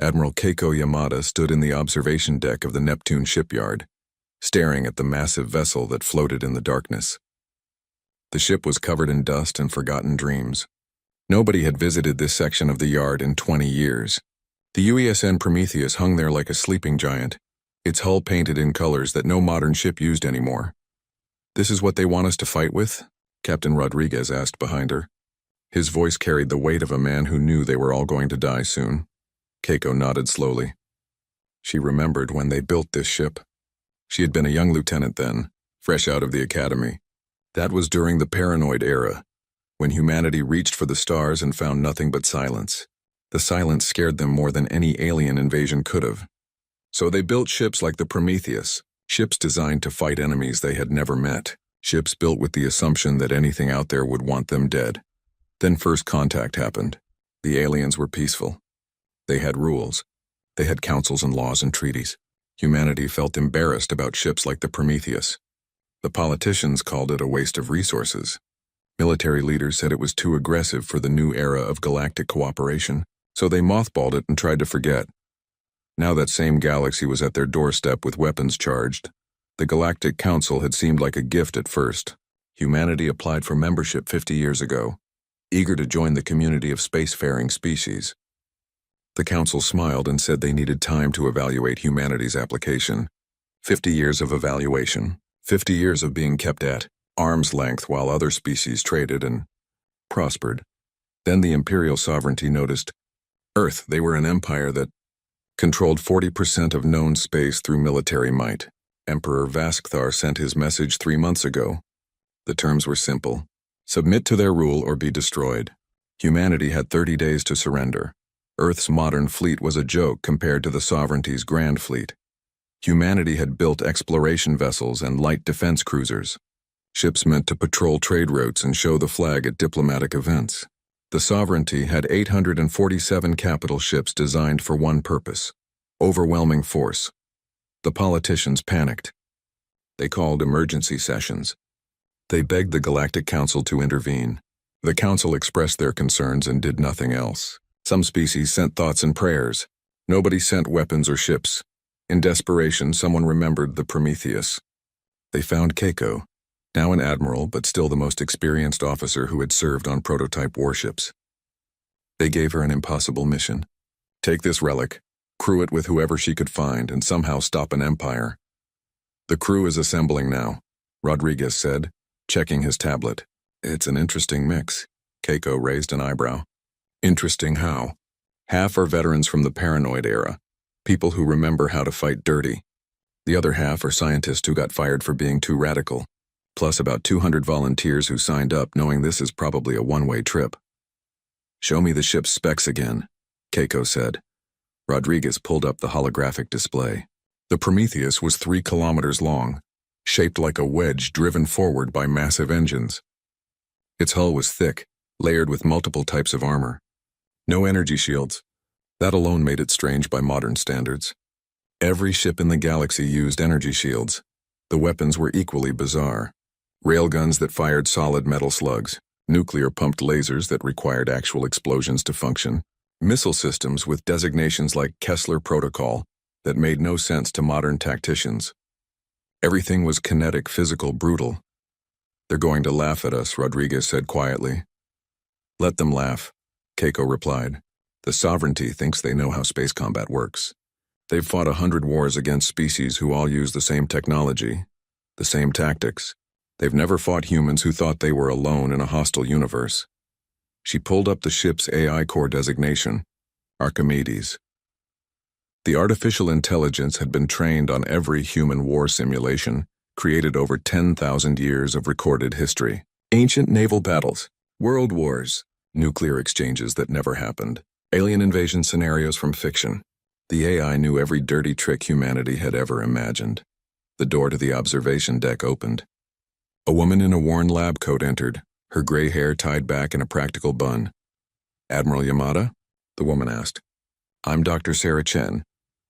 Admiral Keiko Yamada stood in the observation deck of the Neptune shipyard, staring at the massive vessel that floated in the darkness. The ship was covered in dust and forgotten dreams. Nobody had visited this section of the yard in 20 years. The UESN Prometheus hung there like a sleeping giant, its hull painted in colors that no modern ship used anymore. "This is what they want us to fight with?" Captain Rodriguez asked behind her. His voice carried the weight of a man who knew they were all going to die soon. Keiko nodded slowly. She remembered when they built this ship. She had been a young lieutenant then, fresh out of the academy. That was during the paranoid era, when humanity reached for the stars and found nothing but silence. The silence scared them more than any alien invasion could have. So they built ships like the Prometheus, ships designed to fight enemies they had never met, ships built with the assumption that anything out there would want them dead. Then first contact happened. The aliens were peaceful. They had rules. They had councils and laws and treaties. Humanity felt embarrassed about ships like the Prometheus. The politicians called it a waste of resources. Military leaders said it was too aggressive for the new era of galactic cooperation, so they mothballed it and tried to forget. Now that same galaxy was at their doorstep with weapons charged. The Galactic Council had seemed like a gift at first. Humanity applied for membership 50 years ago, eager to join the community of spacefaring species. The Council smiled and said they needed time to evaluate humanity's application. 50 years of evaluation, 50 years of being kept at arm's length while other species traded and prospered. Then the Imperial sovereignty noticed. Earth, they were an empire that controlled 40% of known space through military might. Emperor Vaskthar sent his message 3 months ago. The terms were simple. Submit to their rule or be destroyed. Humanity had 30 days to surrender. Earth's modern fleet was a joke compared to the sovereignty's grand fleet. Humanity had built exploration vessels and light defense cruisers, ships meant to patrol trade routes and show the flag at diplomatic events. The sovereignty had 847 capital ships designed for one purpose: overwhelming force. The politicians panicked. They called emergency sessions. They begged the Galactic Council to intervene. The Council expressed their concerns and did nothing else. Some species sent thoughts and prayers. Nobody sent weapons or ships. In desperation, someone remembered the Prometheus. They found Keiko, now an admiral but still the most experienced officer who had served on prototype warships. They gave her an impossible mission. Take this relic, crew it with whoever she could find, and somehow stop an empire. The crew is assembling now, Rodriguez said, checking his tablet. It's an interesting mix. Keiko raised an eyebrow. Interesting how? Half are veterans from the paranoid era, people who remember how to fight dirty. The other half are scientists who got fired for being too radical, plus about 200 volunteers who signed up knowing this is probably a one-way trip. Show me the ship's specs again, Keiko said. Rodriguez pulled up the holographic display. The Prometheus was 3 kilometers long, shaped like a wedge driven forward by massive engines. Its hull was thick, layered with multiple types of armor. No energy shields. That alone made it strange by modern standards. Every ship in the galaxy used energy shields. The weapons were equally bizarre. Railguns that fired solid metal slugs, nuclear-pumped lasers that required actual explosions to function, missile systems with designations like Kessler Protocol that made no sense to modern tacticians. Everything was kinetic, physical, brutal. They're going to laugh at us, Rodriguez said quietly. Let them laugh, Keiko replied. The sovereignty thinks they know how space combat works. They've fought 100 wars against species who all use the same technology, the same tactics. They've never fought humans who thought they were alone in a hostile universe. She pulled up the ship's AI core designation, Archimedes. The artificial intelligence had been trained on every human war simulation, created over 10,000 years of recorded history. Ancient naval battles, world wars, nuclear exchanges that never happened, alien invasion scenarios from fiction. The AI knew every dirty trick humanity had ever imagined. The door to the observation deck opened. A woman in a worn lab coat entered, her gray hair tied back in a practical bun. Admiral Yamada? The woman asked. I'm Dr. Sarah Chen.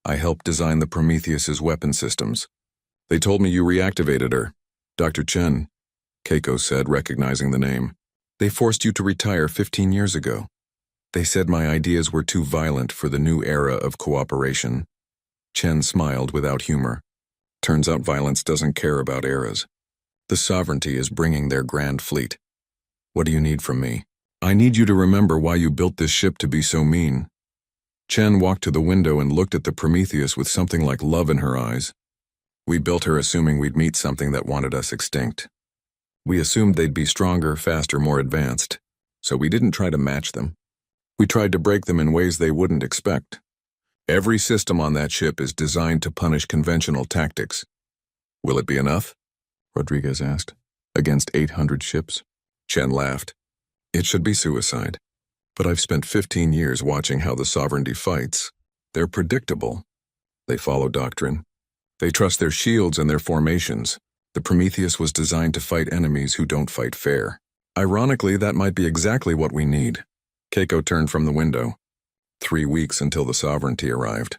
I helped design the Prometheus's weapon systems. They told me you reactivated her. Dr. Chen, Keiko said, recognizing the name. They forced you to retire 15 years ago. They said my ideas were too violent for the new era of cooperation. Chen smiled without humor. Turns out violence doesn't care about eras. The sovereignty is bringing their grand fleet. What do you need from me? I need you to remember why you built this ship to be so mean. Chen walked to the window and looked at the Prometheus with something like love in her eyes. We built her assuming we'd meet something that wanted us extinct. We assumed they'd be stronger, faster, more advanced, so we didn't try to match them. We tried to break them in ways they wouldn't expect. Every system on that ship is designed to punish conventional tactics. Will it be enough? Rodriguez asked. Against 800 ships? Chen laughed. It should be suicide. But I've spent 15 years watching how the sovereignty fights. They're predictable. They follow doctrine. They trust their shields and their formations. The Prometheus was designed to fight enemies who don't fight fair. Ironically, that might be exactly what we need. Keiko turned from the window. 3 weeks until the sovereignty arrived.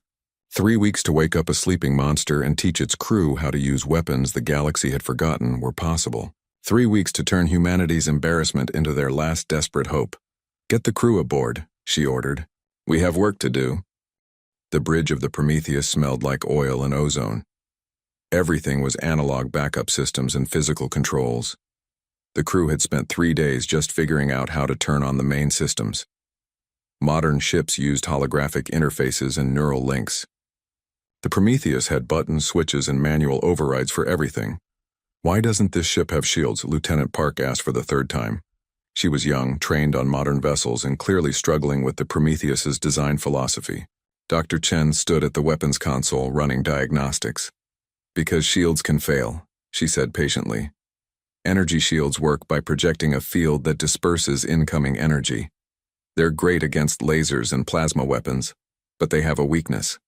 3 weeks to wake up a sleeping monster and teach its crew how to use weapons the galaxy had forgotten were possible. 3 weeks to turn humanity's embarrassment into their last desperate hope. Get the crew aboard, she ordered. We have work to do. The bridge of the Prometheus smelled like oil and ozone. Everything was analog backup systems and physical controls. The crew had spent 3 days just figuring out how to turn on the main systems. Modern ships used holographic interfaces and neural links. The Prometheus had buttons, switches, and manual overrides for everything. Why doesn't this ship have shields? Lieutenant Park asked for the 3rd time. She was young, trained on modern vessels, and clearly struggling with the Prometheus's design philosophy. Dr. Chen stood at the weapons console running diagnostics. Because shields can fail, she said patiently. Energy shields work by projecting a field that disperses incoming energy. They're great against lasers and plasma weapons, but they have a weakness.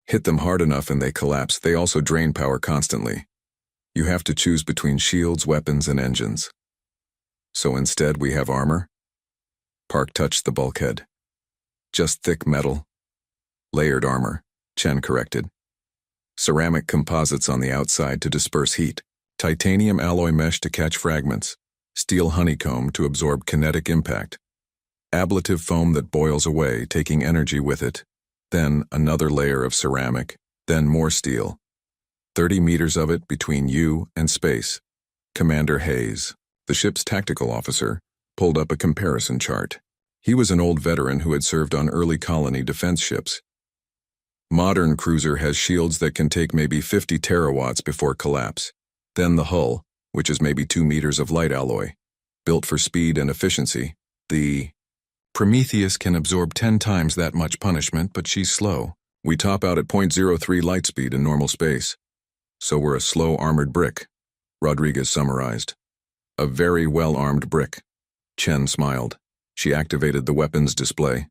Hit them hard enough and they collapse. They also drain power constantly. You have to choose between shields, weapons, and engines. So instead we have armor? Park touched the bulkhead. Just thick metal. Layered armor, Chen corrected. Ceramic composites on the outside to disperse heat. Titanium alloy mesh to catch fragments. Steel honeycomb to absorb kinetic impact. Ablative foam that boils away, taking energy with it. Then another layer of ceramic, then more steel. 30 meters of it between you and space. Commander Hayes, the ship's tactical officer, pulled up a comparison chart. He was an old veteran who had served on early colony defense ships. Modern cruiser has shields that can take maybe 50 terawatts before collapse. Then the hull, which is maybe 2 meters of light alloy. Built for speed and efficiency. The Prometheus can absorb 10 times that much punishment, but she's slow. We top out at 0.03 light speed in normal space. So we're a slow armored brick, Rodriguez summarized. A very well-armed brick. Chen smiled. She activated the weapons display.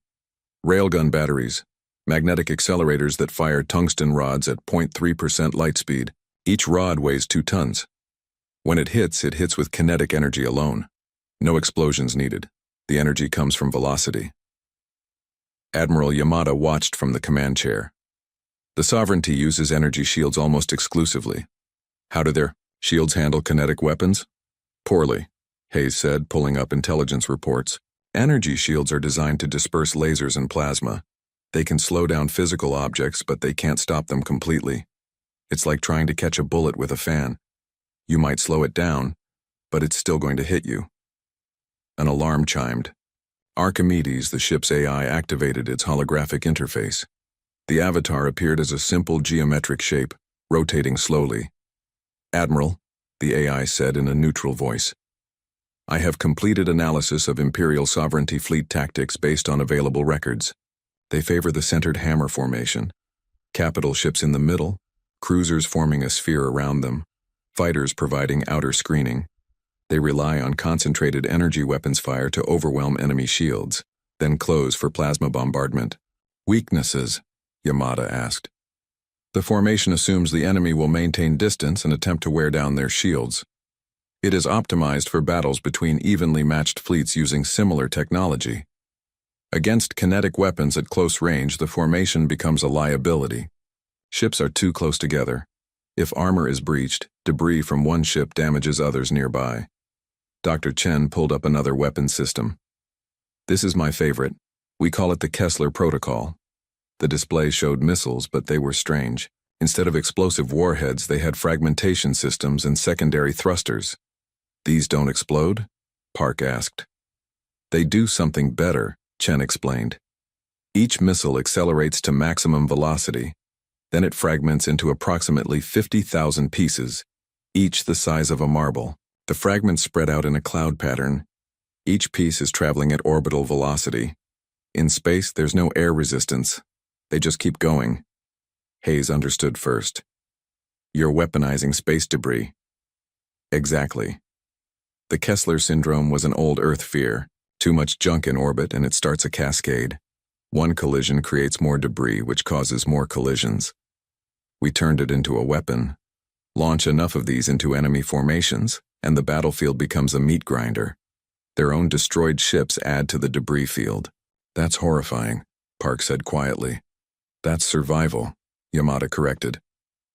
Railgun batteries, magnetic accelerators that fire tungsten rods at 0.3% light speed. Each rod weighs 2 tons. When it hits with kinetic energy alone. No explosions needed. The energy comes from velocity. Admiral Yamada watched from the command chair. The Sovereignty uses energy shields almost exclusively. How do their shields handle kinetic weapons? Poorly, Hayes said, pulling up intelligence reports. Energy shields are designed to disperse lasers and plasma. They can slow down physical objects, but they can't stop them completely. It's like trying to catch a bullet with a fan. You might slow it down, but it's still going to hit you. An alarm chimed. Archimedes, the ship's AI, activated its holographic interface. The avatar appeared as a simple geometric shape, rotating slowly. Admiral, the AI said in a neutral voice. I have completed analysis of Imperial sovereignty fleet tactics based on available records. They favor the centered hammer formation. Capital ships in the middle, cruisers forming a sphere around them, fighters providing outer screening. They rely on concentrated energy weapons fire to overwhelm enemy shields, then close for plasma bombardment. Weaknesses? Yamada asked. The formation assumes the enemy will maintain distance and attempt to wear down their shields. It is optimized for battles between evenly matched fleets using similar technology. Against kinetic weapons at close range, the formation becomes a liability. Ships are too close together. If armor is breached, debris from one ship damages others nearby. Dr. Chen pulled up another weapon system. This is my favorite. We call it the Kessler Protocol. The display showed missiles, but they were strange. Instead of explosive warheads, they had fragmentation systems and secondary thrusters. These don't explode? Park asked. They do something better, Chen explained. Each missile accelerates to maximum velocity. Then it fragments into approximately 50,000 pieces, each the size of a marble. The fragments spread out in a cloud pattern. Each piece is traveling at orbital velocity. In space, there's no air resistance. They just keep going. Hayes understood first. You're weaponizing space debris. Exactly. The Kessler syndrome was an old Earth fear. Too much junk in orbit and it starts a cascade. One collision creates more debris, which causes more collisions. We turned it into a weapon. Launch enough of these into enemy formations, and the battlefield becomes a meat grinder. Their own destroyed ships add to the debris field. That's horrifying, Park said quietly. That's survival, Yamada corrected.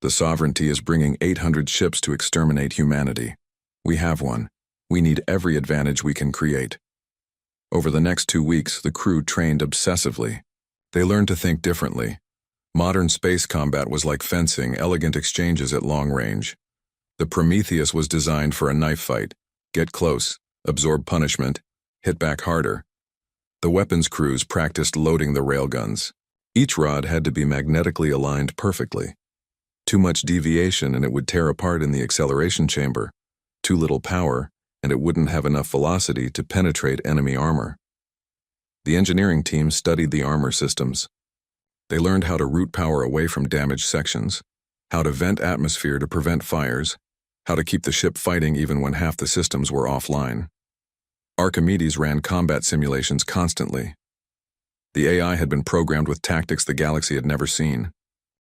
The Sovereignty is bringing 800 ships to exterminate humanity. We have one. We need every advantage we can create. Over the next 2 weeks, the crew trained obsessively. They learned to think differently. Modern space combat was like fencing, elegant exchanges at long range. The Prometheus was designed for a knife fight. Get close, absorb punishment, hit back harder. The weapons crews practiced loading the railguns. Each rod had to be magnetically aligned perfectly. Too much deviation and it would tear apart in the acceleration chamber. Too little power, and it wouldn't have enough velocity to penetrate enemy armor. The engineering team studied the armor systems. They learned how to route power away from damaged sections, how to vent atmosphere to prevent fires, how to keep the ship fighting even when half the systems were offline. Archimedes ran combat simulations constantly. The AI had been programmed with tactics the galaxy had never seen.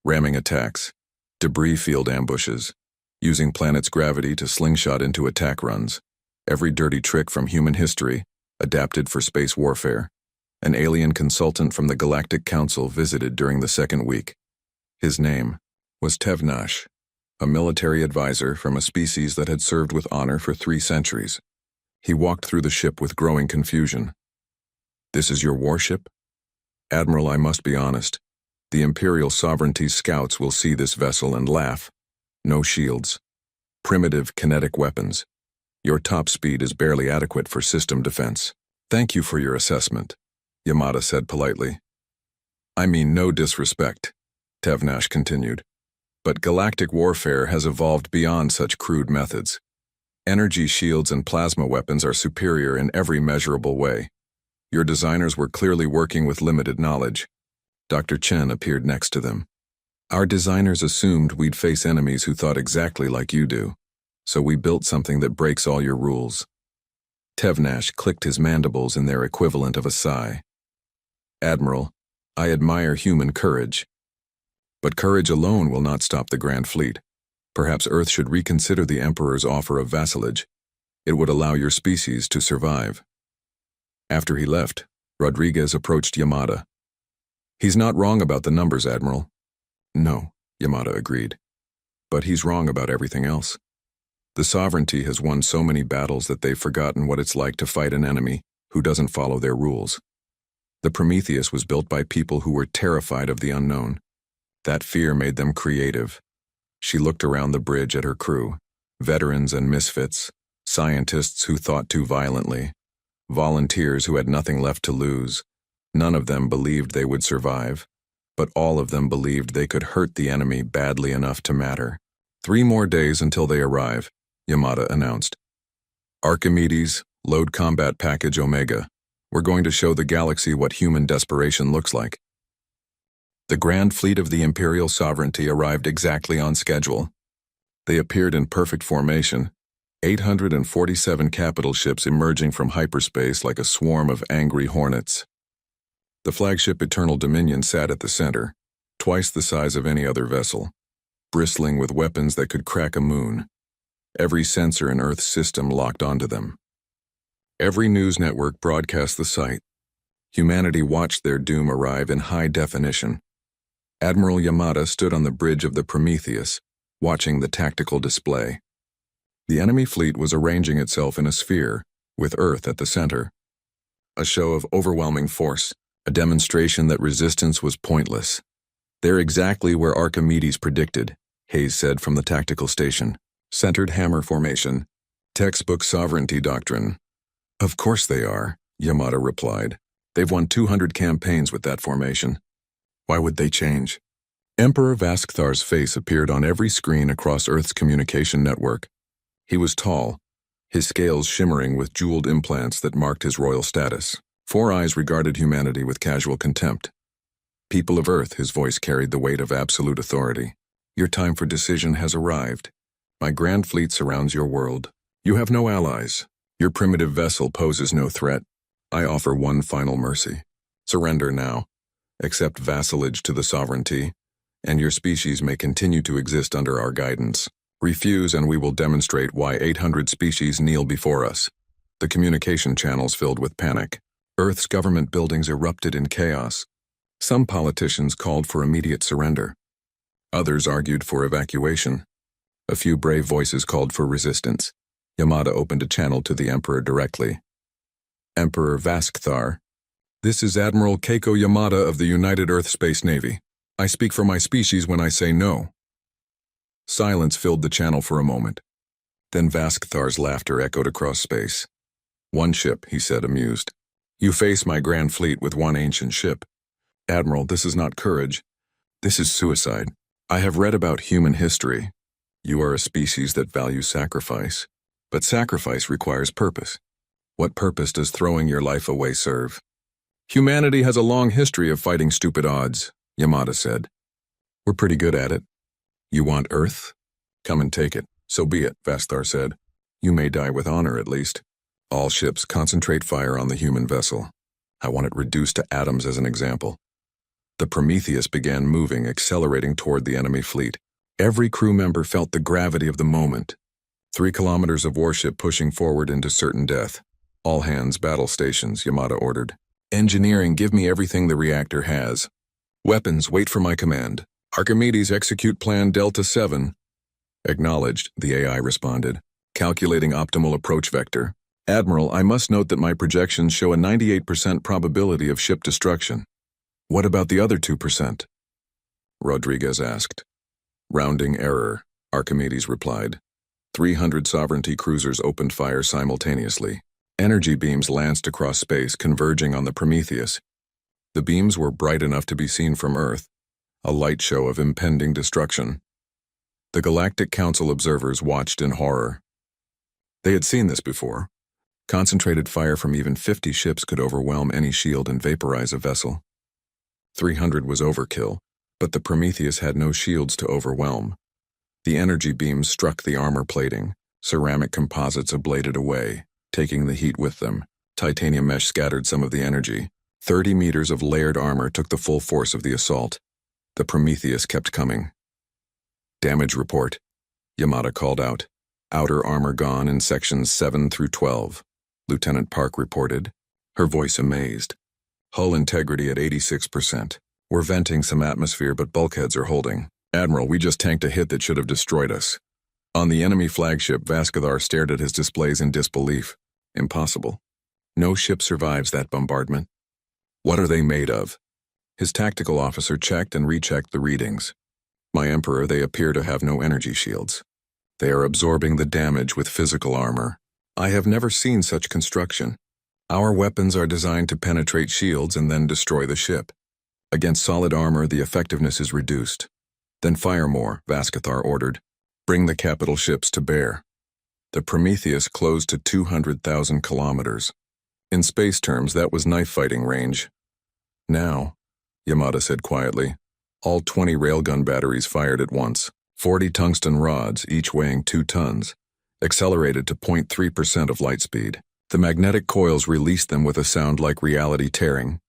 Ramming attacks, debris field ambushes, using planet's gravity to slingshot into attack runs. Every dirty trick from human history, adapted for space warfare. An alien consultant from the Galactic Council visited during the second week. His name was Tevnash, a military advisor from a species that had served with honor for 3 centuries. He walked through the ship with growing confusion. This is your warship? Admiral, I must be honest. The Imperial Sovereignty's scouts will see this vessel and laugh. No shields. Primitive kinetic weapons. Your top speed is barely adequate for system defense. Thank you for your assessment, Yamada said politely. I mean no disrespect, Tevnash continued. But galactic warfare has evolved beyond such crude methods. Energy shields and plasma weapons are superior in every measurable way. Your designers were clearly working with limited knowledge. Dr. Chen appeared next to them. Our designers assumed we'd face enemies who thought exactly like you do. So we built something that breaks all your rules. Tevnash clicked his mandibles in their equivalent of a sigh. Admiral, I admire human courage. But courage alone will not stop the Grand Fleet. Perhaps Earth should reconsider the Emperor's offer of vassalage. It would allow your species to survive. After he left, Rodriguez approached Yamada. He's not wrong about the numbers, Admiral. No, Yamada agreed. But he's wrong about everything else. The Sovereignty has won so many battles that they've forgotten what it's like to fight an enemy who doesn't follow their rules. The Prometheus was built by people who were terrified of the unknown. That fear made them creative. She looked around the bridge at her crew, veterans and misfits, scientists who thought too violently, volunteers who had nothing left to lose. None of them believed they would survive, but all of them believed they could hurt the enemy badly enough to matter. 3 more days until they arrive, Yamada announced. Archimedes, load combat package Omega. We're going to show the galaxy what human desperation looks like. The Grand Fleet of the Imperial Sovereignty arrived exactly on schedule. They appeared in perfect formation, 847 capital ships emerging from hyperspace like a swarm of angry hornets. The flagship Eternal Dominion sat at the center, twice the size of any other vessel, bristling with weapons that could crack a moon. Every sensor in Earth's system locked onto them. Every news network broadcast the sight. Humanity watched their doom arrive in high definition. Admiral Yamada stood on the bridge of the Prometheus, watching the tactical display. The enemy fleet was arranging itself in a sphere, with Earth at the center. A show of overwhelming force, a demonstration that resistance was pointless. "They're exactly where Archimedes predicted," Hayes said from the tactical station. "Centered hammer formation. Textbook sovereignty doctrine." "Of course they are," Yamada replied. "They've won 200 campaigns with that formation. Why would they change?" Emperor Vaskthar's face appeared on every screen across Earth's communication network. He was tall, his scales shimmering with jeweled implants that marked his royal status. 4 eyes regarded humanity with casual contempt. "People of Earth," his voice carried the weight of absolute authority. "Your time for decision has arrived. My grand fleet surrounds your world. You have no allies. Your primitive vessel poses no threat. I offer one final mercy. Surrender now. Accept vassalage to the sovereignty, and your species may continue to exist under our guidance. Refuse and we will demonstrate why 800 species kneel before us." The communication channels filled with panic. Earth's government buildings erupted in chaos. Some politicians called for immediate surrender. Others argued for evacuation. A few brave voices called for resistance. Yamada opened a channel to the Emperor directly. "Emperor Vaskthar, this is Admiral Keiko Yamada of the United Earth Space Navy. I speak for my species when I say no." Silence filled the channel for a moment. Then Vaskthar's laughter echoed across space. "One ship," he said, amused. "You face my grand fleet with one ancient ship. Admiral, this is not courage. This is suicide. I have read about human history. You are a species that values sacrifice. But sacrifice requires purpose. What purpose does throwing your life away serve?" "Humanity has a long history of fighting stupid odds," Yamada said. "We're pretty good at it. You want Earth? Come and take it." "So be it," Vasthar said. "You may die with honor, at least. All ships concentrate fire on the human vessel. I want it reduced to atoms as an example." The Prometheus began moving, accelerating toward the enemy fleet. Every crew member felt the gravity of the moment. 3 kilometers of warship pushing forward into certain death. "All hands, battle stations," Yamada ordered. "Engineering, give me everything the reactor has. Weapons, wait for my command. Archimedes, execute plan Delta 7. "Acknowledged," the AI responded. "Calculating optimal approach vector. Admiral, I must note that my projections show a 98% probability of ship destruction." "What about the other 2%? Rodriguez asked. "Rounding error," Archimedes replied. 300 sovereignty cruisers opened fire simultaneously. Energy beams lanced across space, converging on the Prometheus. The beams were bright enough to be seen from Earth, a light show of impending destruction. The Galactic Council observers watched in horror. They had seen this before. Concentrated fire from even 50 ships could overwhelm any shield and vaporize a vessel. 300 was overkill, but the Prometheus had no shields to overwhelm. The energy beams struck the armor plating. Ceramic composites ablated away, taking the heat with them. Titanium mesh scattered some of the energy. 30 meters of layered armor took the full force of the assault. The Prometheus kept coming. "Damage report," Yamada called out. "Outer armor gone in sections 7 through 12. Lieutenant Park reported, her voice amazed. "Hull integrity at 86%. We're venting some atmosphere, but bulkheads are holding. Admiral, we just tanked a hit that should have destroyed us." On the enemy flagship, Vasthar stared at his displays in disbelief. Impossible. No ship survives that bombardment. "What are they made of?" His tactical officer checked and rechecked the readings. "My Emperor, they appear to have no energy shields. They are absorbing the damage with physical armor. I have never seen such construction. Our weapons are designed to penetrate shields and then destroy the ship. Against solid armor, the effectiveness is reduced." "Then fire more," Vasthar ordered. "Bring the capital ships to bear." The Prometheus closed to 200,000 kilometers. In space terms, that was knife-fighting range. "Now," Yamada said quietly, all 20 railgun batteries fired at once. 40 tungsten rods, each weighing 2 tons, accelerated to 0.3% of light speed. The magnetic coils released them with a sound like reality tearing.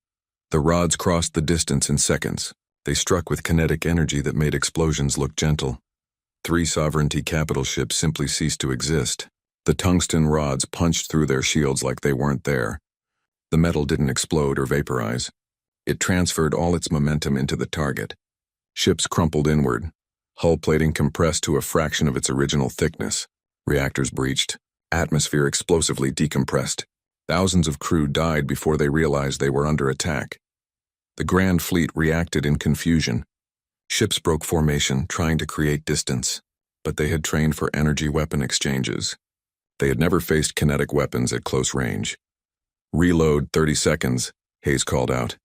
The rods crossed the distance in seconds. They struck with kinetic energy that made explosions look gentle. 3 sovereignty capital ships simply ceased to exist. The tungsten rods punched through their shields like they weren't there. The metal didn't explode or vaporize. It transferred all its momentum into the target. Ships crumpled inward. Hull plating compressed to a fraction of its original thickness. Reactors breached. Atmosphere explosively decompressed. Thousands of crew died before they realized they were under attack. The Grand Fleet reacted in confusion. Ships broke formation, trying to create distance, but they had trained for energy weapon exchanges. They had never faced kinetic weapons at close range. "Reload 30 seconds, Hayes called out.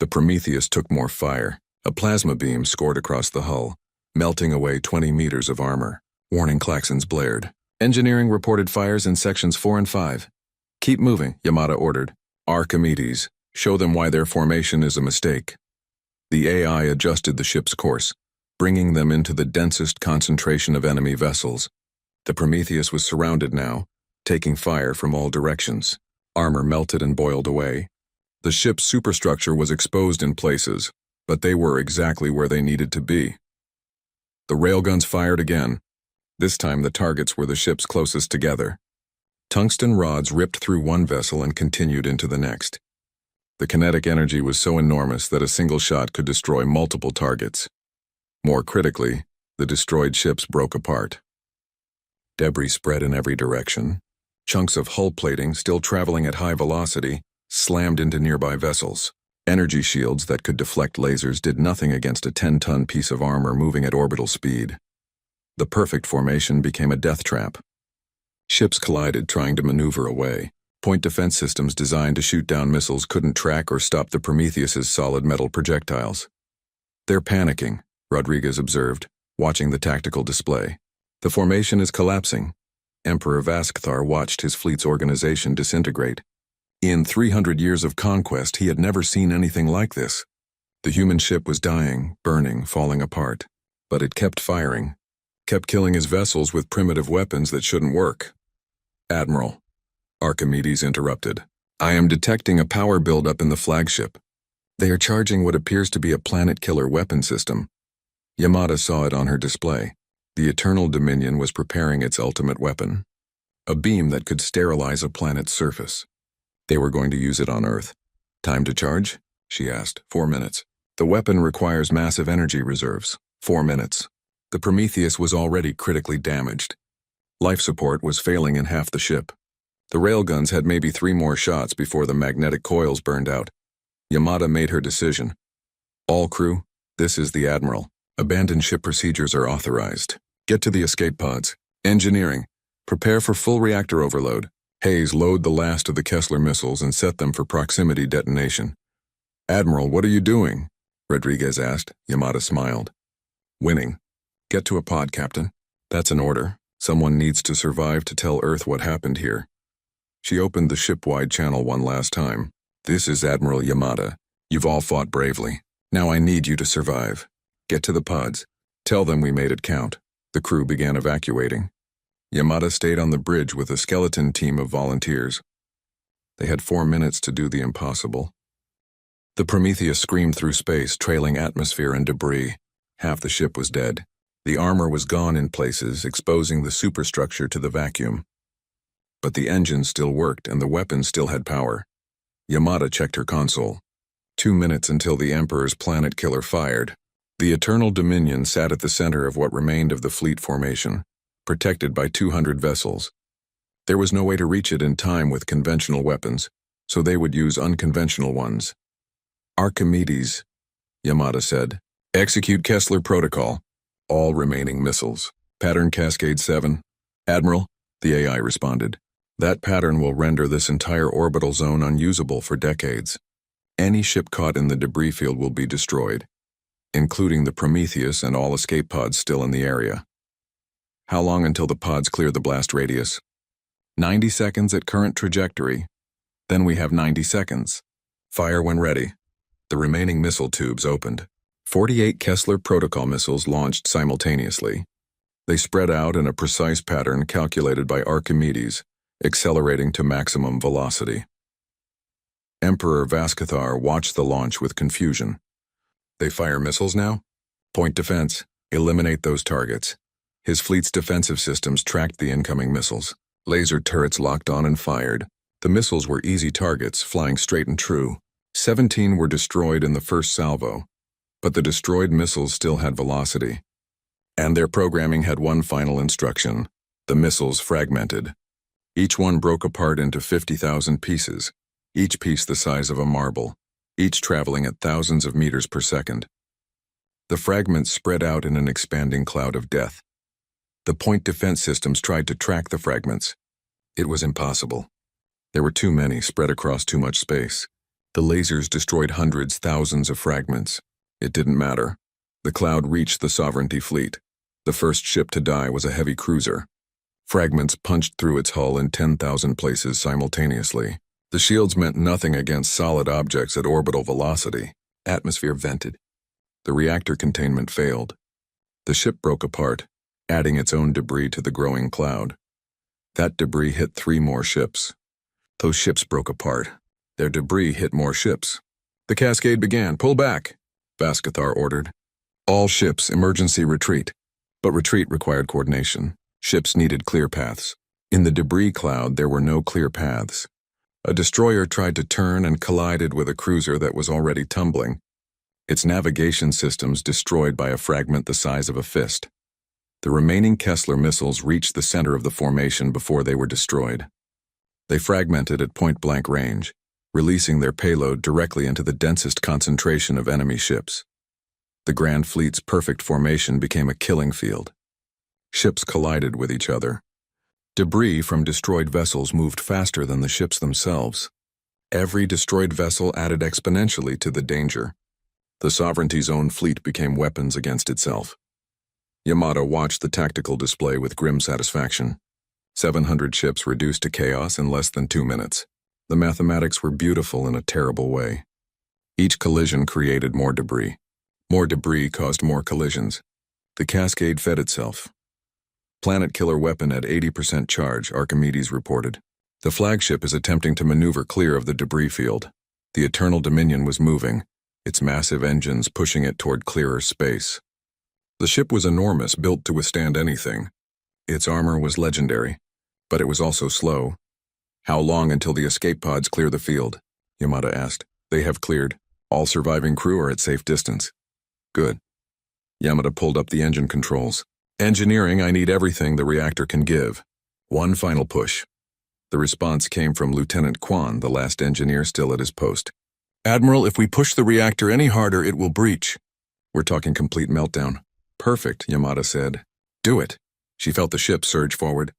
The Prometheus took more fire. A plasma beam scored across the hull, melting away 20 meters of armor. Warning klaxons blared. Engineering reported fires in sections 4 and 5. "Keep moving," Yamada ordered. "Archimedes, show them why their formation is a mistake." The AI adjusted the ship's course, bringing them into the densest concentration of enemy vessels. The Prometheus was surrounded now, taking fire from all directions. Armor melted and boiled away. The ship's superstructure was exposed in places, but they were exactly where they needed to be. The railguns fired again. This time the targets were the ships closest together. Tungsten rods ripped through one vessel and continued into the next. The kinetic energy was so enormous that a single shot could destroy multiple targets. More critically, the destroyed ships broke apart. Debris spread in every direction. Chunks of hull plating, still traveling at high velocity, slammed into nearby vessels. Energy shields that could deflect lasers did nothing against a 10-ton piece of armor moving at orbital speed. The perfect formation became a death trap. Ships collided, trying to maneuver away. Point defense systems designed to shoot down missiles couldn't track or stop the Prometheus's solid metal projectiles. "They're panicking," Rodriguez observed, watching the tactical display. "The formation is collapsing." Emperor Vascathar watched his fleet's organization disintegrate. In 300 years of conquest, he had never seen anything like this. The human ship was dying, burning, falling apart. But it kept firing, kept killing his vessels with primitive weapons that shouldn't work. "Admiral," Archimedes interrupted, "I am detecting a power buildup in the flagship. They are charging what appears to be a planet-killer weapon system." Yamada saw it on her display. The Eternal Dominion was preparing its ultimate weapon. A beam that could sterilize a planet's surface. They were going to use it on Earth. "Time to charge?" she asked. 4 minutes. "The weapon requires massive energy reserves." 4 minutes. The Prometheus was already critically damaged. Life support was failing in half the ship. The railguns had maybe 3 more shots before the magnetic coils burned out. Yamada made her decision. "All crew, this is the Admiral. Abandoned ship procedures are authorized. Get to the escape pods. Engineering, prepare for full reactor overload. Hayes, load the last of the Kessler missiles and set them for proximity detonation." "Admiral, what are you doing?" Rodriguez asked. Yamada smiled. "Winning. Get to a pod, Captain." "That's an order. Someone needs to survive to tell Earth what happened here." She opened the ship-wide channel one last time. "This is Admiral Yamada. You've all fought bravely. Now I need you to survive. Get to the pods. Tell them we made it count." The crew began evacuating. Yamada stayed on the bridge with a skeleton team of volunteers. They had 4 minutes to do the impossible. The Prometheus screamed through space, trailing atmosphere and debris. Half the ship was dead. The armor was gone in places, exposing the superstructure to the vacuum. But the engines still worked and the weapons still had power. Yamada checked her console. 2 minutes until the Emperor's planet killer fired. The Eternal Dominion sat at the center of what remained of the fleet formation, protected by 200 vessels. There was no way to reach it in time with conventional weapons, so they would use unconventional ones. "Archimedes," Yamada said. "Execute Kessler Protocol. All remaining missiles. Pattern Cascade 7. "Admiral," the AI responded. "That pattern will render this entire orbital zone unusable for decades. Any ship caught in the debris field will be destroyed, including the Prometheus and all escape pods still in the area." "How long until the pods clear the blast radius?" 90 seconds at current trajectory. Then we have 90 seconds. Fire when ready." The remaining missile tubes opened. 48 Kessler Protocol missiles launched simultaneously. They spread out in a precise pattern calculated by Archimedes, accelerating to maximum velocity. Emperor Vascathar watched the launch with confusion. "They fire missiles now?" "Point defense. Eliminate those targets." His fleet's defensive systems tracked the incoming missiles. Laser turrets locked on and fired. The missiles were easy targets, flying straight and true. 17 were destroyed in the first salvo, but the destroyed missiles still had velocity. And their programming had one final instruction: the missiles fragmented. Each one broke apart into 50,000 pieces, each piece the size of a marble. each traveling at thousands of meters per second. The fragments spread out in an expanding cloud of death. The point defense systems tried to track the fragments. It was impossible. There were too many spread across too much space. The lasers destroyed hundreds, thousands of fragments. It didn't matter. The cloud reached the Sovereignty fleet. The first ship to die was a heavy cruiser. Fragments punched through its hull in 10,000 places simultaneously. The shields meant nothing against solid objects at orbital velocity. Atmosphere vented. The reactor containment failed. The ship broke apart, adding its own debris to the growing cloud. That debris hit 3 more ships. Those ships broke apart. Their debris hit more ships. The cascade began. Pull back, Baskathar ordered. All ships, emergency retreat. But retreat required coordination. Ships needed clear paths. In the debris cloud, there were no clear paths. A destroyer tried to turn and collided with a cruiser that was already tumbling. Its navigation systems destroyed by a fragment the size of a fist. The remaining Kessler missiles reached the center of the formation before they were destroyed. They fragmented at point-blank range, releasing their payload directly into the densest concentration of enemy ships. The Grand Fleet's perfect formation became a killing field. Ships collided with each other. Debris from destroyed vessels moved faster than the ships themselves. Every destroyed vessel added exponentially to the danger. The Sovereignty's own fleet became weapons against itself. Yamato watched the tactical display with grim satisfaction. 700 ships reduced to chaos in less than 2 minutes. The mathematics were beautiful in a terrible way. Each collision created more debris. More debris caused more collisions. The cascade fed itself. Planet killer weapon at 80% charge, Archimedes reported. The flagship is attempting to maneuver clear of the debris field. The Eternal Dominion was moving, its massive engines pushing it toward clearer space. The ship was enormous, built to withstand anything. Its armor was legendary, but it was also slow. How long until the escape pods clear the field? Yamada asked. They have cleared. All surviving crew are at safe distance. Good. Yamada pulled up the engine controls. Engineering, I need everything the reactor can give. One final push. The response came from Lieutenant Quan, the last engineer still at his post. Admiral, if we push the reactor any harder, it will breach. We're talking complete meltdown. Perfect, Yamada said. Do it. She felt the ship surge forward.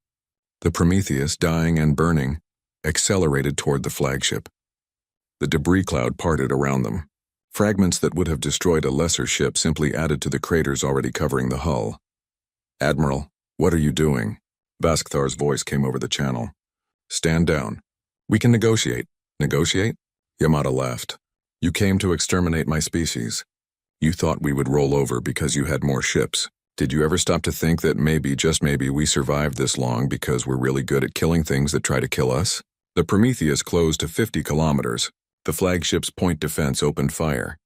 The Prometheus, dying and burning, accelerated toward the flagship. The debris cloud parted around them. Fragments that would have destroyed a lesser ship simply added to the craters already covering the hull. Admiral, what are you doing? Baskathar's voice came over the channel. Stand down. We can negotiate. Negotiate? Yamada laughed. You came to exterminate my species. You thought we would roll over because you had more ships. Did you ever stop to think that maybe, just maybe, we survived this long because we're really good at killing things that try to kill us? The Prometheus closed to 50 kilometers. The flagship's point defense opened fire.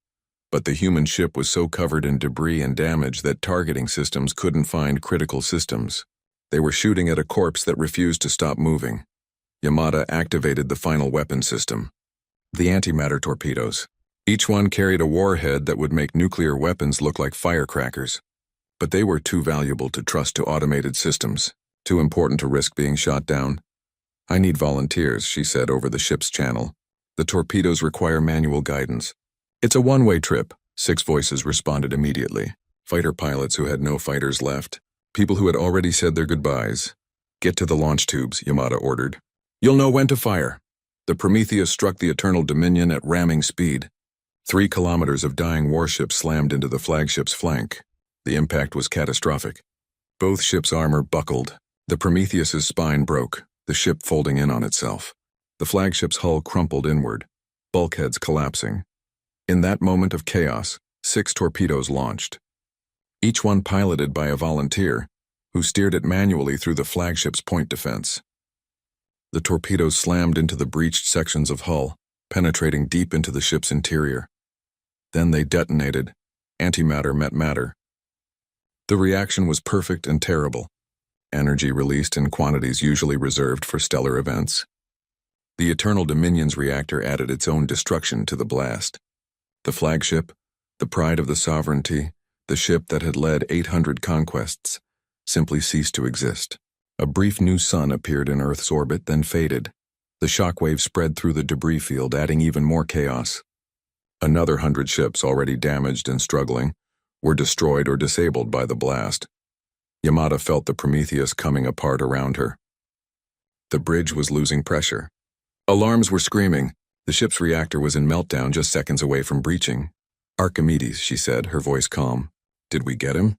But the human ship was so covered in debris and damage that targeting systems couldn't find critical systems. They were shooting at a corpse that refused to stop moving. Yamada activated the final weapon system. The antimatter torpedoes. Each one carried a warhead that would make nuclear weapons look like firecrackers. But they were too valuable to trust to automated systems, too important to risk being shot down. I need volunteers, she said over the ship's channel. The torpedoes require manual guidance. It's a one-way trip, 6 voices responded immediately. Fighter pilots who had no fighters left. People who had already said their goodbyes. Get to the launch tubes, Yamada ordered. You'll know when to fire. The Prometheus struck the Eternal Dominion at ramming speed. 3 kilometers of dying warships slammed into the flagship's flank. The impact was catastrophic. Both ships' armor buckled. The Prometheus's spine broke, the ship folding in on itself. The flagship's hull crumpled inward, bulkheads collapsing. In that moment of chaos, 6 torpedoes launched. Each one piloted by a volunteer, who steered it manually through the flagship's point defense. The torpedoes slammed into the breached sections of hull, penetrating deep into the ship's interior. Then they detonated. Antimatter met matter. The reaction was perfect and terrible. Energy released in quantities usually reserved for stellar events. The Eternal Dominion's reactor added its own destruction to the blast. The flagship, the pride of the Sovereignty, the ship that had led 800 conquests, simply ceased to exist. A brief new sun appeared in Earth's orbit, then faded. The shockwave spread through the debris field, adding even more chaos. Another 100 ships, already damaged and struggling, were destroyed or disabled by the blast. Yamada felt the Prometheus coming apart around her. The bridge was losing pressure. Alarms were screaming. The ship's reactor was in meltdown, just seconds away from breaching. "Archimedes," she said, her voice calm. "Did we get him?"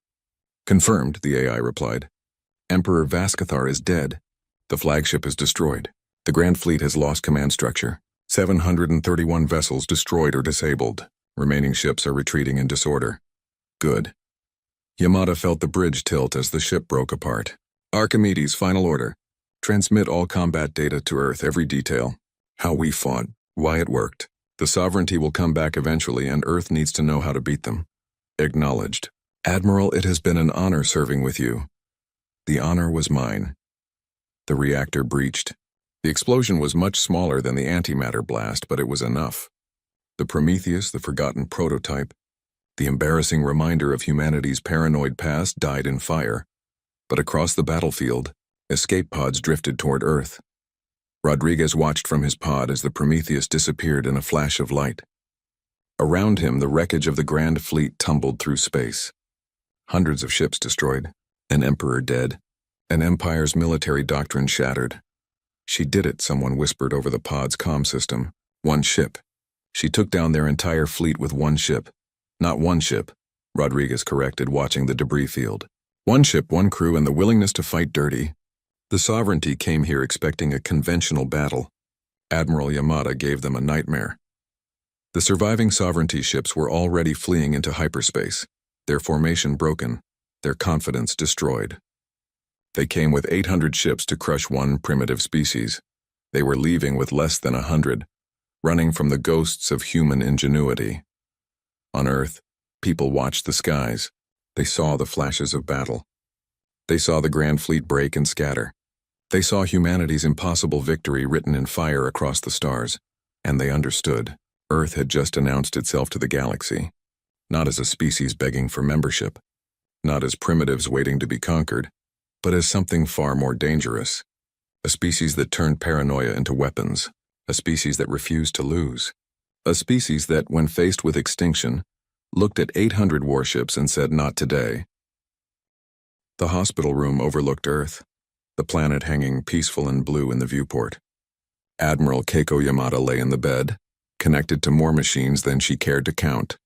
"Confirmed," the AI replied. "Emperor Vaskathar is dead. The flagship is destroyed. The Grand Fleet has lost command structure. 731 vessels destroyed or disabled. Remaining ships are retreating in disorder." "Good." Yamada felt the bridge tilt as the ship broke apart. "Archimedes, final order. Transmit all combat data to Earth, every detail. How we fought, why it worked. The sovereignty will come back eventually, and Earth needs to know how to beat them." "Acknowledged." "Admiral, it has been an honor serving with you." "The honor was mine." The reactor breached. The explosion was much smaller than the antimatter blast, but it was enough. The Prometheus, the forgotten prototype, the embarrassing reminder of humanity's paranoid past, died in fire. But across the battlefield, escape pods drifted toward Earth. Rodriguez watched from his pod as the Prometheus disappeared in a flash of light. Around him, the wreckage of the Grand Fleet tumbled through space. Hundreds of ships destroyed, an emperor dead, an empire's military doctrine shattered. "She did it," someone whispered over the pod's comm system. "One ship. She took down their entire fleet with one ship." "Not one ship," Rodriguez corrected, watching the debris field. "One ship, one crew, and the willingness to fight dirty. The sovereignty came here expecting a conventional battle. Admiral Yamada gave them a nightmare." The surviving sovereignty ships were already fleeing into hyperspace, their formation broken, their confidence destroyed. They came with 800 ships to crush one primitive species. They were leaving with less than 100, running from the ghosts of human ingenuity. On Earth, people watched the skies. They saw the flashes of battle. They saw the Grand Fleet break and scatter. They saw humanity's impossible victory written in fire across the stars, and they understood. Earth had just announced itself to the galaxy, not as a species begging for membership, not as primitives waiting to be conquered, but as something far more dangerous. A species that turned paranoia into weapons, a species that refused to lose, a species that, when faced with extinction, looked at 800 warships and said, "Not today." The hospital room overlooked Earth, the planet hanging peaceful and blue in the viewport. Admiral Keiko Yamada lay in the bed, connected to more machines than she cared to count.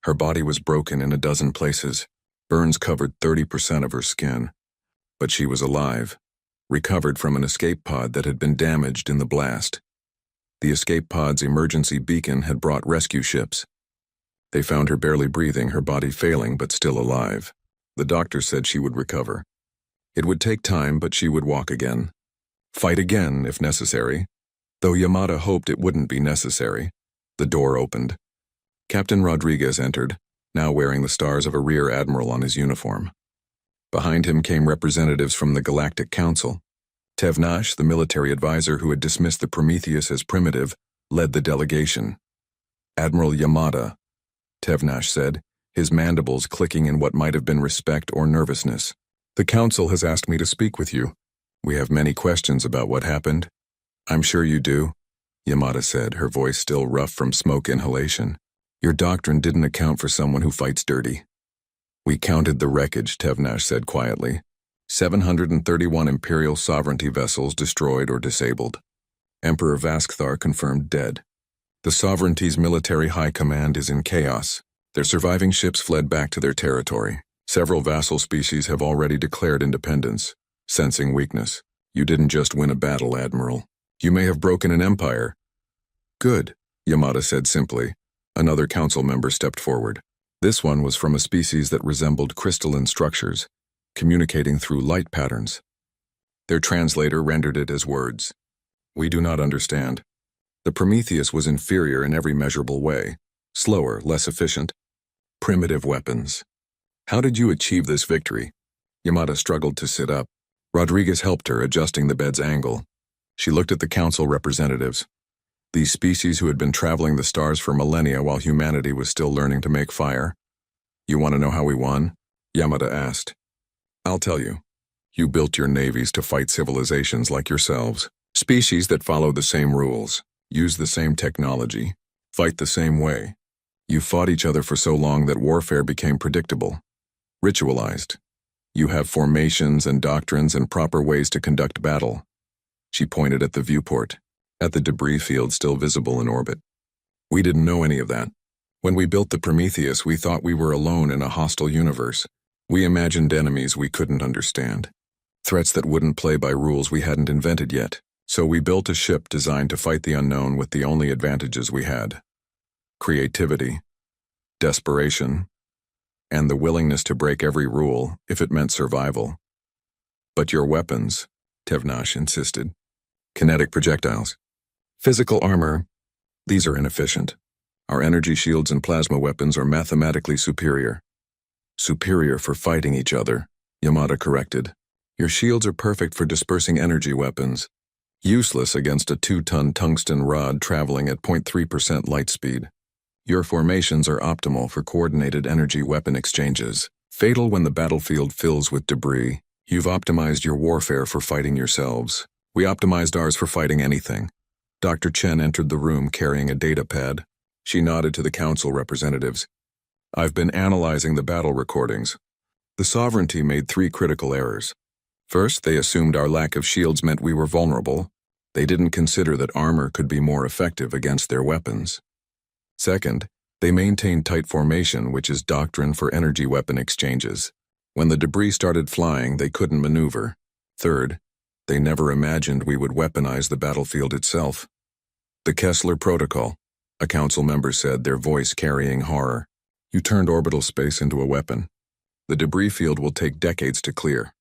Her body was broken in a dozen places. Burns covered 30% of her skin. But she was alive, recovered from an escape pod that had been damaged in the blast. The escape pod's emergency beacon had brought rescue ships. They found her barely breathing, her body failing but still alive. The doctor said she would recover. It would take time, but she would walk again. Fight again, if necessary. Though Yamada hoped it wouldn't be necessary. The door opened. Captain Rodriguez entered, now wearing the stars of a rear admiral on his uniform. Behind him came representatives from the Galactic Council. Tevnash, the military advisor who had dismissed the Prometheus as primitive, led the delegation. "Admiral Yamada," Tevnash said, his mandibles clicking in what might have been respect or nervousness. "The Council has asked me to speak with you. We have many questions about what happened." "I'm sure you do," Yamada said, her voice still rough from smoke inhalation. "Your doctrine didn't account for someone who fights dirty." "We counted the wreckage," Tevnash said quietly. 731 Imperial sovereignty vessels destroyed or disabled. Emperor Vaskathar confirmed dead. The sovereignty's military high command is in chaos. Their surviving ships fled back to their territory. Several vassal species have already declared independence, sensing weakness. You didn't just win a battle, Admiral. You may have broken an empire. Good, Yamada said simply. Another council member stepped forward. This one was from a species that resembled crystalline structures, communicating through light patterns. Their translator rendered it as words. We do not understand. The Prometheus was inferior in every measurable way. Slower, less efficient. Primitive weapons. How did you achieve this victory? Yamada struggled to sit up. Rodriguez helped her, adjusting the bed's angle. She looked at the council representatives. These species who had been traveling the stars for millennia while humanity was still learning to make fire. You want to know how we won? Yamada asked. I'll tell you. You built your navies to fight civilizations like yourselves. Species that follow the same rules, use the same technology, fight the same way. You fought each other for so long that warfare became predictable, ritualized. You have formations and doctrines and proper ways to conduct battle. She pointed at the viewport, at the debris field still visible in orbit. We didn't know any of that. When we built the Prometheus, we thought we were alone in a hostile universe. We imagined enemies we couldn't understand. Threats that wouldn't play by rules we hadn't invented yet. So we built a ship designed to fight the unknown with the only advantages we had: creativity, desperation, and the willingness to break every rule if it meant survival. But your weapons, Tevnash insisted. Kinetic projectiles. Physical armor. These are inefficient. Our energy shields and plasma weapons are mathematically superior. Superior for fighting each other, Yamada corrected. Your shields are perfect for dispersing energy weapons. Useless against a 2-ton tungsten rod traveling at 0.3% light speed. Your formations are optimal for coordinated energy weapon exchanges. Fatal when the battlefield fills with debris. You've optimized your warfare for fighting yourselves. We optimized ours for fighting anything. Dr. Chen entered the room carrying a data pad. She nodded to the council representatives. I've been analyzing the battle recordings. The Sovereignty made 3 critical errors. First, they assumed our lack of shields meant we were vulnerable. They didn't consider that armor could be more effective against their weapons. Second, they maintained tight formation, which is doctrine for energy weapon exchanges. When the debris started flying, they couldn't maneuver. Third, they never imagined we would weaponize the battlefield itself. The Kessler Protocol, a council member said, their voice carrying horror. You turned orbital space into a weapon. The debris field will take decades to clear.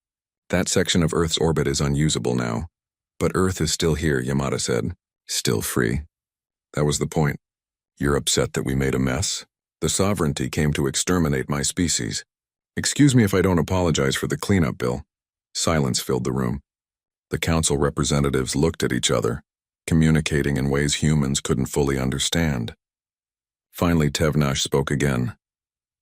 That section of Earth's orbit is unusable now. But Earth is still here, Yamada said. Still free. That was the point. You're upset that we made a mess? The Sovereignty came to exterminate my species. Excuse me if I don't apologize for the cleanup, Bill. Silence filled the room. The council representatives looked at each other, communicating in ways humans couldn't fully understand. Finally, Tevnash spoke again.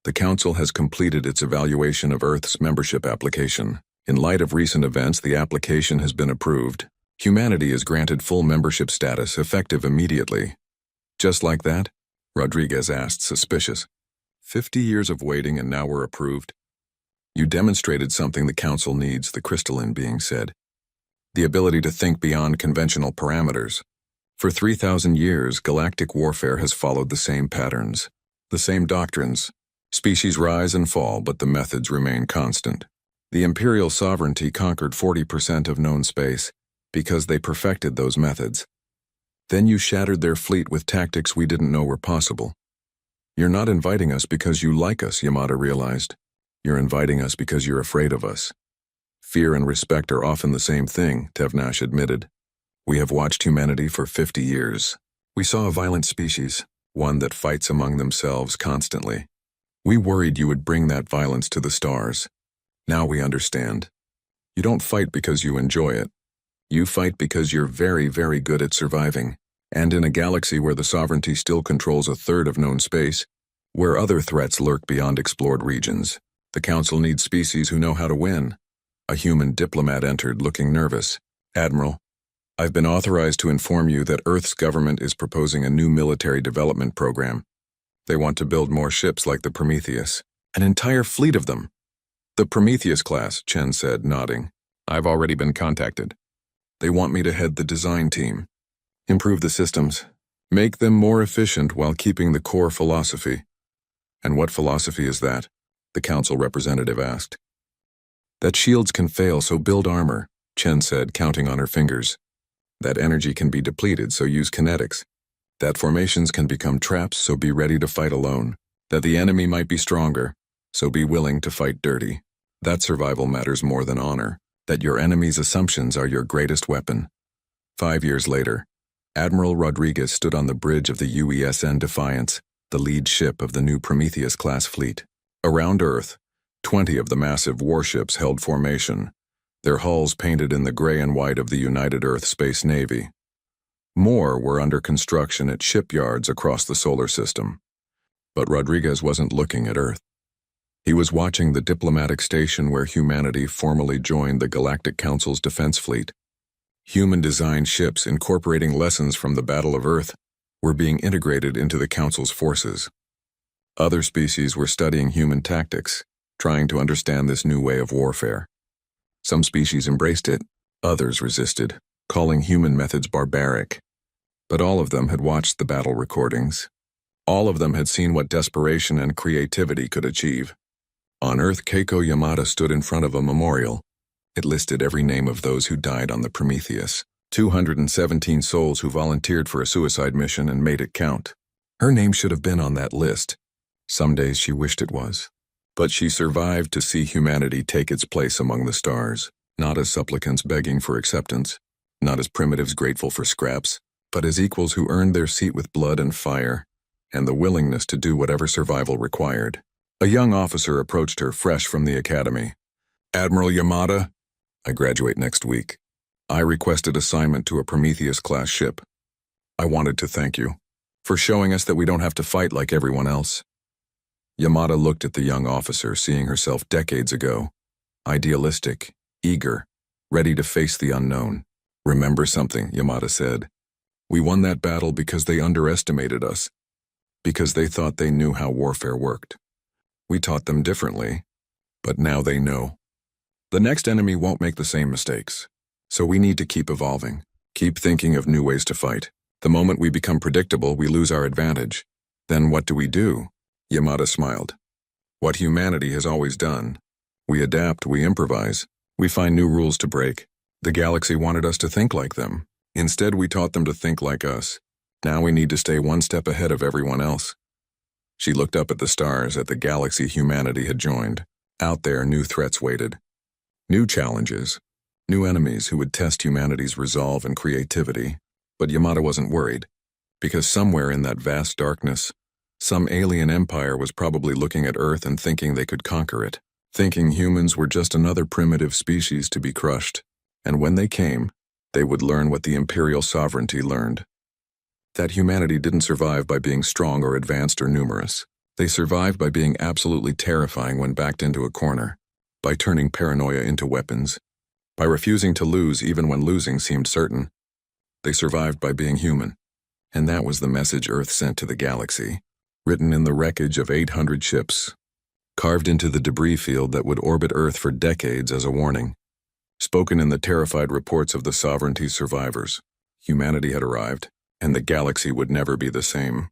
The council has completed its evaluation of Earth's membership application. In light of recent events, the application has been approved. Humanity is granted full membership status, effective immediately. Just like that? Rodriguez asked, suspicious. 50 years of waiting and now we're approved? You demonstrated something the council needs, the crystalline being said. The ability to think beyond conventional parameters. For 3,000 years, galactic warfare has followed the same patterns, the same doctrines. Species rise and fall, but the methods remain constant. The Imperial Sovereignty conquered 40% of known space because they perfected those methods. Then you shattered their fleet with tactics we didn't know were possible. You're not inviting us because you like us, Yamada realized. You're inviting us because you're afraid of us. Fear and respect are often the same thing, Tevnash admitted. We have watched humanity for 50 years. We saw a violent species, one that fights among themselves constantly. We worried you would bring that violence to the stars. Now we understand. You don't fight because you enjoy it. You fight because you're very, very good at surviving. And in a galaxy where the Sovereignty still controls a third of known space, where other threats lurk beyond explored regions, the Council needs species who know how to win. A human diplomat entered, looking nervous. Admiral, I've been authorized to inform you that Earth's government is proposing a new military development program. They want to build more ships like the Prometheus. An entire fleet of them. The Prometheus class, Chen said, nodding. I've already been contacted. They want me to head the design team. Improve the systems. Make them more efficient while keeping the core philosophy. And what philosophy is that? The Council representative asked. That shields can fail, so build armor, Chen said, counting on her fingers. That energy can be depleted, so use kinetics. That formations can become traps, so be ready to fight alone. That the enemy might be stronger, so be willing to fight dirty. That survival matters more than honor. That your enemy's assumptions are your greatest weapon. 5 years later, Admiral Rodriguez stood on the bridge of the UESN Defiance, the lead ship of the new Prometheus-class fleet. Around Earth, 20 of the massive warships held formation, their hulls painted in the gray and white of the United Earth Space Navy. More were under construction at shipyards across the solar system. But Rodriguez wasn't looking at Earth. He was watching the diplomatic station where humanity formally joined the Galactic Council's defense fleet. Human-designed ships incorporating lessons from the Battle of Earth were being integrated into the Council's forces. Other species were studying human tactics, trying to understand this new way of warfare. Some species embraced it, others resisted, calling human methods barbaric. But all of them had watched the battle recordings. All of them had seen what desperation and creativity could achieve. On Earth, Keiko Yamada stood in front of a memorial. It listed every name of those who died on the Prometheus, 217 souls who volunteered for a suicide mission and made it count. Her name should have been on that list. Some days she wished it was. But she survived to see humanity take its place among the stars, not as supplicants begging for acceptance, not as primitives grateful for scraps, but as equals who earned their seat with blood and fire, and the willingness to do whatever survival required. A young officer approached her fresh from the academy. "Admiral Yamada, I graduate next week. I requested assignment to a Prometheus-class ship. I wanted to thank you for showing us that we don't have to fight like everyone else." Yamada looked at the young officer, seeing herself decades ago, idealistic, eager, ready to face the unknown. "Remember something," Yamada said. "We won that battle because they underestimated us, because they thought they knew how warfare worked. We taught them differently, but now they know. The next enemy won't make the same mistakes, so we need to keep evolving, keep thinking of new ways to fight. The moment we become predictable, we lose our advantage. Then what do? Yamada smiled. "What humanity has always done. We adapt, we improvise, we find new rules to break. The galaxy wanted us to think like them. Instead, we taught them to think like us. Now we need to stay one step ahead of everyone else." She looked up at the stars, at the galaxy humanity had joined. Out there, new threats waited. New challenges, new enemies who would test humanity's resolve and creativity. But Yamada wasn't worried, because somewhere in that vast darkness, some alien empire was probably looking at Earth and thinking they could conquer it, thinking humans were just another primitive species to be crushed. And when they came, they would learn what the Imperial sovereignty learned. That humanity didn't survive by being strong or advanced or numerous. They survived by being absolutely terrifying when backed into a corner, by turning paranoia into weapons, by refusing to lose even when losing seemed certain. They survived by being human. And that was the message Earth sent to the galaxy, written in the wreckage of 800 ships, carved into the debris field that would orbit Earth for decades as a warning, spoken in the terrified reports of the sovereignty's survivors. Humanity had arrived, and the galaxy would never be the same.